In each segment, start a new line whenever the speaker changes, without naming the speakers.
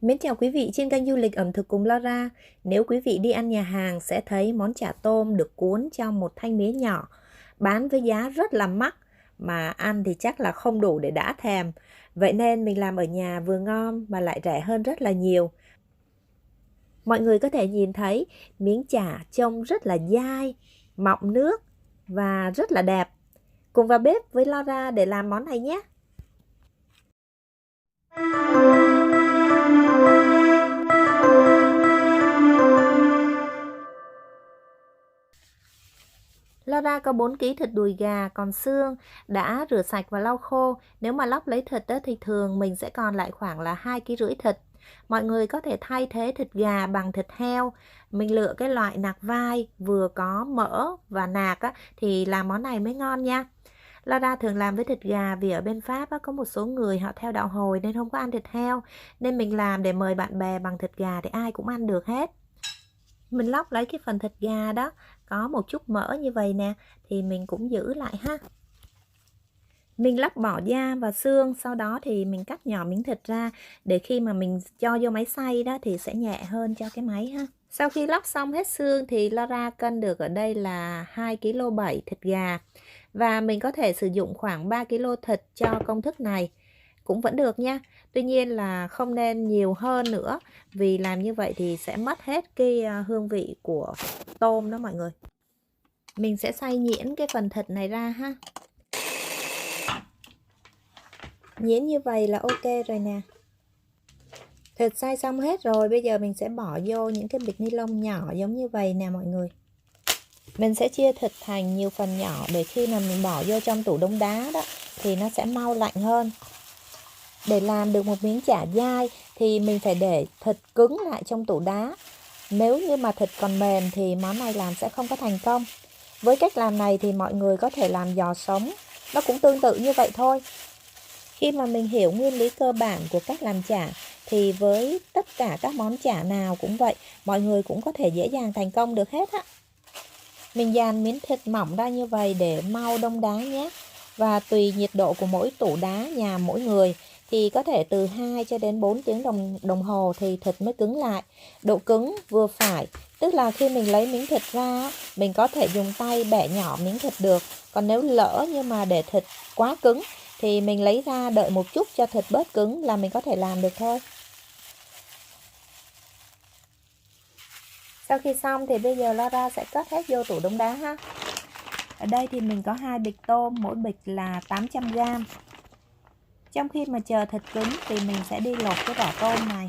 Mến chào quý vị trên kênh du lịch ẩm thực cùng Laura. Nếu quý vị đi ăn nhà hàng sẽ thấy món chả tôm được cuốn trong một thanh mía nhỏ, bán với giá rất là mắc, mà ăn thì chắc là không đủ để đã thèm. Vậy nên mình làm ở nhà vừa ngon mà lại rẻ hơn rất là nhiều. Mọi người có thể nhìn thấy miếng chả trông rất là dai, mọng nước và rất là đẹp. Cùng vào bếp với Laura để làm món này nhé. Laura có 4 kg thịt đùi gà còn xương, đã rửa sạch và lau khô. Nếu mà lóc lấy thịt đó, thì thường mình sẽ còn lại khoảng là 2,5 kg thịt. Mọi người có thể thay thế thịt gà bằng thịt heo. Mình lựa cái loại nạc vai vừa có mỡ và nạc á, thì làm món này mới ngon nha. Laura thường làm với thịt gà vì ở bên Pháp á, có một số người họ theo đạo Hồi nên không có ăn thịt heo. Nên mình làm để mời bạn bè bằng thịt gà thì ai cũng ăn được hết. Mình lóc lấy cái phần thịt gà đó có một chút mỡ như vậy nè, thì mình cũng giữ lại ha. Mình lóc bỏ da và xương, sau đó thì mình cắt nhỏ miếng thịt ra để khi mà mình cho vô máy xay đó thì sẽ nhẹ hơn cho cái máy ha. Sau khi lóc xong hết xương thì Laura cân được ở đây là 2,7 kg thịt gà, và mình có thể sử dụng khoảng 3 kg thịt cho công thức này cũng vẫn được nha. Tuy nhiên là không nên nhiều hơn nữa, vì làm như vậy thì sẽ mất hết cái hương vị của tôm đó mọi người. Mình sẽ xay nhuyễn cái phần thịt này ra ha. Nhuyễn như vậy là ok rồi nè. Thịt xay xong hết rồi, bây giờ mình sẽ bỏ vô những cái bịch ni lông nhỏ giống như vậy nè mọi người. Mình sẽ chia thịt thành nhiều phần nhỏ để khi mà mình bỏ vô trong tủ đông đá đó thì nó sẽ mau lạnh hơn. Để làm được một miếng chả dai thì mình phải để thịt cứng lại trong tủ đá. Nếu như mà thịt còn mềm thì món này làm sẽ không có thành công. Với cách làm này thì mọi người có thể làm giò sống, nó cũng tương tự như vậy thôi. Khi mà mình hiểu nguyên lý cơ bản của cách làm chả thì với tất cả các món chả nào cũng vậy, mọi người cũng có thể dễ dàng thành công được hết á. Mình dàn miếng thịt mỏng ra như vậy để mau đông đá nhé. Và tùy nhiệt độ của mỗi tủ đá nhà mỗi người thì có thể từ 2 cho đến 4 tiếng đồng hồ thì thịt mới cứng lại. Độ cứng vừa phải, tức là khi mình lấy miếng thịt ra, mình có thể dùng tay bẻ nhỏ miếng thịt được. Còn nếu lỡ nhưng mà để thịt quá cứng thì mình lấy ra đợi một chút cho thịt bớt cứng là mình có thể làm được thôi. Sau khi xong thì bây giờ Laura sẽ cất hết vô tủ đông đá ha. Ở đây thì mình có 2 bịch tôm, mỗi bịch là 800g. Trong khi mà chờ thịt cứng thì mình sẽ đi lột cái vỏ tôm này.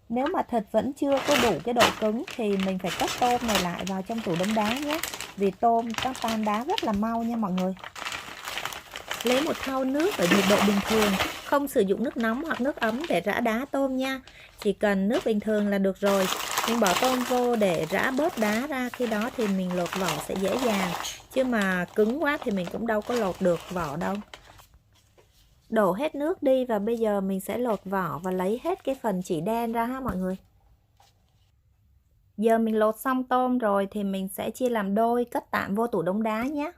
Nếu mà thịt vẫn chưa có đủ cái độ cứng thì mình phải cất tôm này lại vào trong tủ đông đá nhé. Vì tôm nó tan đá rất là mau nha mọi người. Lấy một thau nước ở nhiệt độ bình thường, không sử dụng nước nóng hoặc nước ấm để rã đá tôm nha. Chỉ cần nước bình thường là được rồi. Mình bỏ tôm vô để rã bớt đá ra, khi đó thì mình lột vỏ sẽ dễ dàng. Chứ mà cứng quá thì mình cũng đâu có lột được vỏ đâu. Đổ hết nước đi và bây giờ mình sẽ lột vỏ và lấy hết cái phần chỉ đen ra ha mọi người. Giờ mình lột xong tôm rồi thì mình sẽ chia làm đôi, cất tạm vô tủ đông đá nhé.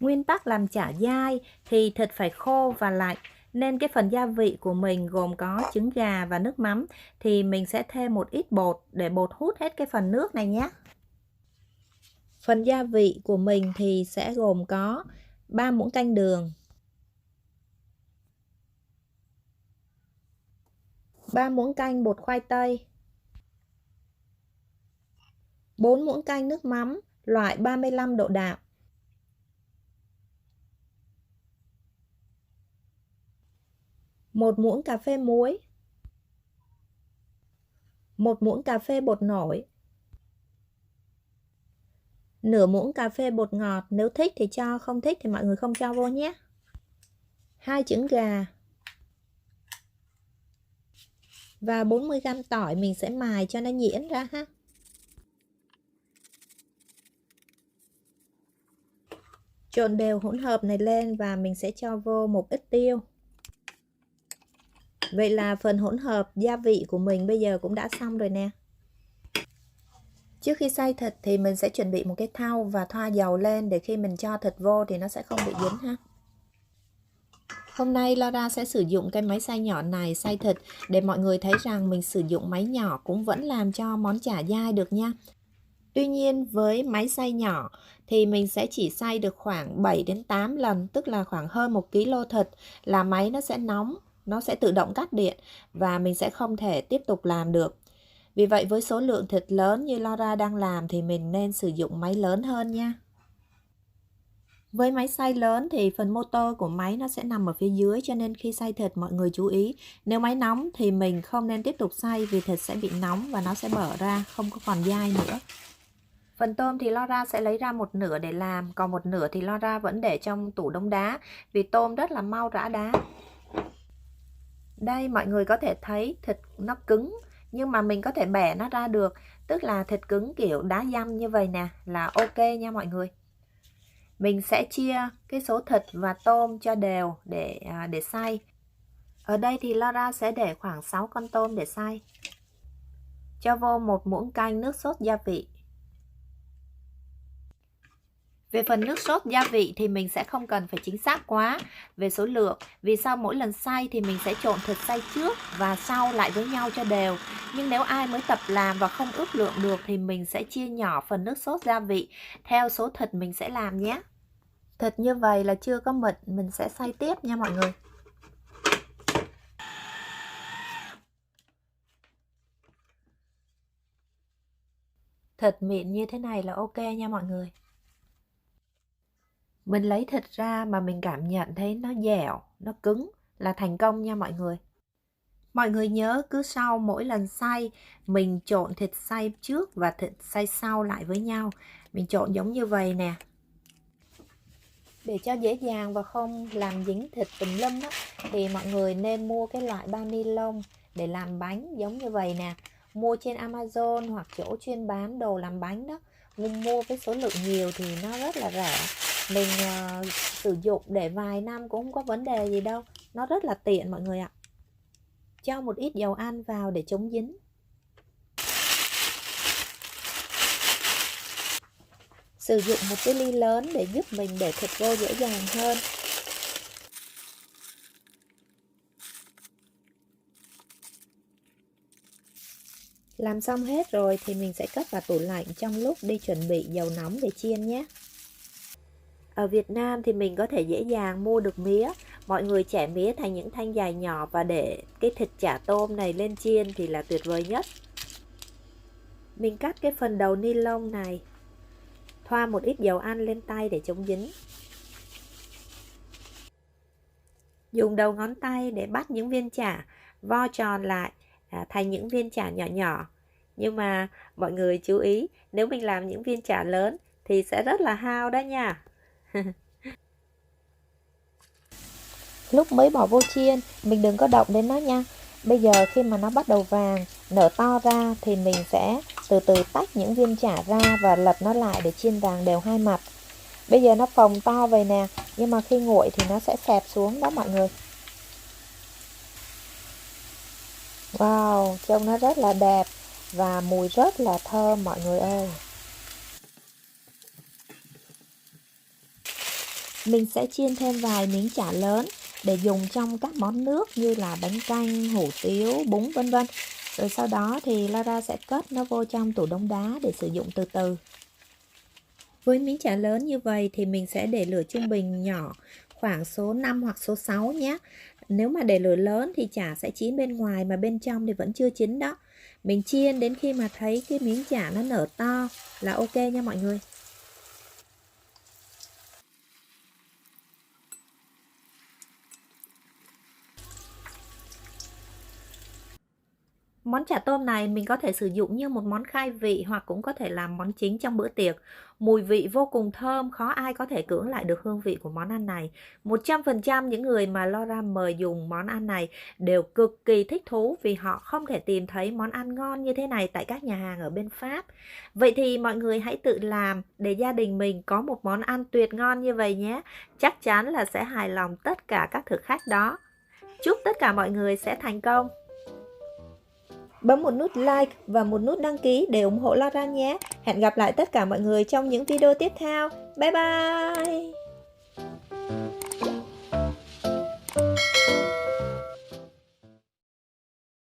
Nguyên tắc làm chả dai thì thịt phải khô và lạnh, nên cái phần gia vị của mình gồm có trứng gà và nước mắm, thì mình sẽ thêm một ít bột để bột hút hết cái phần nước này nhé. Phần gia vị của mình thì sẽ gồm có 3 muỗng canh đường, 3 muỗng canh bột khoai tây, 4 muỗng canh nước mắm loại 35 độ đạm, 1 muỗng cà phê muối, 1 muỗng cà phê bột nổi, nửa muỗng cà phê bột ngọt, nếu thích thì cho, không thích thì mọi người không cho vô nhé. 2 trứng gà và 40g tỏi, mình sẽ mài cho nó nhuyễn ra ha. Trộn đều hỗn hợp này lên và mình sẽ cho vô một ít tiêu. Vậy là phần hỗn hợp gia vị của mình bây giờ cũng đã xong rồi nè. Trước khi xay thịt thì mình sẽ chuẩn bị một cái thau và thoa dầu lên để khi mình cho thịt vô thì nó sẽ không bị dính ha. Hôm nay Laura sẽ sử dụng cái máy xay nhỏ này xay thịt để mọi người thấy rằng mình sử dụng máy nhỏ cũng vẫn làm cho món chả dai được nha. Tuy nhiên với máy xay nhỏ thì mình sẽ chỉ xay được khoảng 7 đến 8 lần, tức là khoảng hơn 1 kg thịt là máy nó sẽ nóng, nó sẽ tự động cắt điện và mình sẽ không thể tiếp tục làm được. Vì vậy với số lượng thịt lớn như Laura đang làm thì mình nên sử dụng máy lớn hơn nha. Với máy xay lớn thì phần motor của máy nó sẽ nằm ở phía dưới, cho nên khi xay thịt mọi người chú ý, nếu máy nóng thì mình không nên tiếp tục xay vì thịt sẽ bị nóng và nó sẽ bở ra, không có còn dai nữa. Phần tôm thì Laura sẽ lấy ra một nửa để làm, còn một nửa thì Laura vẫn để trong tủ đông đá vì tôm rất là mau rã đá. Đây mọi người có thể thấy thịt nó cứng nhưng mà mình có thể bẻ nó ra được, tức là thịt cứng kiểu đá dăm như vậy nè là ok nha mọi người. Mình sẽ chia cái số thịt và tôm cho đều để xay. Ở đây thì Laura sẽ để khoảng 6 con tôm để xay. Cho vô một muỗng canh nước sốt gia vị. Về phần nước sốt gia vị thì mình sẽ không cần phải chính xác quá về số lượng, vì sau mỗi lần xay thì mình sẽ trộn thịt xay trước và sau lại với nhau cho đều. Nhưng nếu ai mới tập làm và không ước lượng được thì mình sẽ chia nhỏ phần nước sốt gia vị theo số thịt mình sẽ làm nhé. Thịt như vậy là chưa có mịn, mình sẽ xay tiếp nha mọi người. Thịt mịn như thế này là ok nha mọi người. Mình lấy thịt ra mà mình cảm nhận thấy nó dẻo, nó cứng là thành công nha mọi người. Mọi người nhớ cứ sau mỗi lần xay, mình trộn thịt xay trước và thịt xay sau lại với nhau. Mình trộn giống như vậy nè. Để cho dễ dàng và không làm dính thịt tùm lum đó, thì mọi người nên mua cái loại bao ni lông để làm bánh giống như vậy nè. Mua trên Amazon hoặc chỗ chuyên bán đồ làm bánh đó. Mua với số lượng nhiều thì nó rất là rẻ. Mình sử dụng để vài năm cũng không có vấn đề gì đâu. Nó rất là tiện mọi người ạ. Cho một ít dầu ăn vào để chống dính. Sử dụng một cái ly lớn để giúp mình để thịt vô dễ dàng hơn. Làm xong hết rồi thì mình sẽ cất vào tủ lạnh trong lúc đi chuẩn bị dầu nóng để chiên nhé. Ở Việt Nam thì mình có thể dễ dàng mua được mía. Mọi người chẻ mía thành những thanh dài nhỏ và để cái thịt chả tôm này lên chiên thì là tuyệt vời nhất. Mình cắt cái phần đầu ni lông này, thoa một ít dầu ăn lên tay để chống dính. Dùng đầu ngón tay để bắt những viên chả, vo tròn lại thành những viên chả nhỏ nhỏ. Nhưng mà mọi người chú ý, nếu mình làm những viên chả lớn thì sẽ rất là hao đó nha. Lúc mới bỏ vô chiên, mình đừng có động đến nó nha. Bây giờ khi mà nó bắt đầu vàng, nở to ra thì mình sẽ từ từ tách những viên chả ra và lật nó lại để chiên vàng đều hai mặt. Bây giờ nó phồng to vậy nè, nhưng mà khi nguội thì nó sẽ xẹp xuống đó mọi người. Wow, trông nó rất là đẹp và mùi rất là thơm mọi người ơi. Mình sẽ chiên thêm vài miếng chả lớn để dùng trong các món nước như là bánh canh, hủ tiếu, bún vân vân. Rồi sau đó thì Laura sẽ cất nó vô trong tủ đông đá để sử dụng từ từ. Với miếng chả lớn như vậy thì mình sẽ để lửa trung bình nhỏ khoảng số 5 hoặc số 6 nhé. Nếu mà để lửa lớn thì chả sẽ chín bên ngoài mà bên trong thì vẫn chưa chín đó. Mình chiên đến khi mà thấy cái miếng chả nó nở to là ok nha mọi người. Món chả tôm này mình có thể sử dụng như một món khai vị hoặc cũng có thể làm món chính trong bữa tiệc. Mùi vị vô cùng thơm, khó ai có thể cưỡng lại được hương vị của món ăn này. 100% những người mà Laura mời dùng món ăn này đều cực kỳ thích thú vì họ không thể tìm thấy món ăn ngon như thế này tại các nhà hàng ở bên Pháp. Vậy thì mọi người hãy tự làm để gia đình mình có một món ăn tuyệt ngon như vậy nhé. Chắc chắn là sẽ hài lòng tất cả các thực khách đó. Chúc tất cả mọi người sẽ thành công. Bấm một nút like và một nút đăng ký để ủng hộ Laura nhé. Hẹn gặp lại tất cả mọi người trong những video tiếp theo. Bye bye!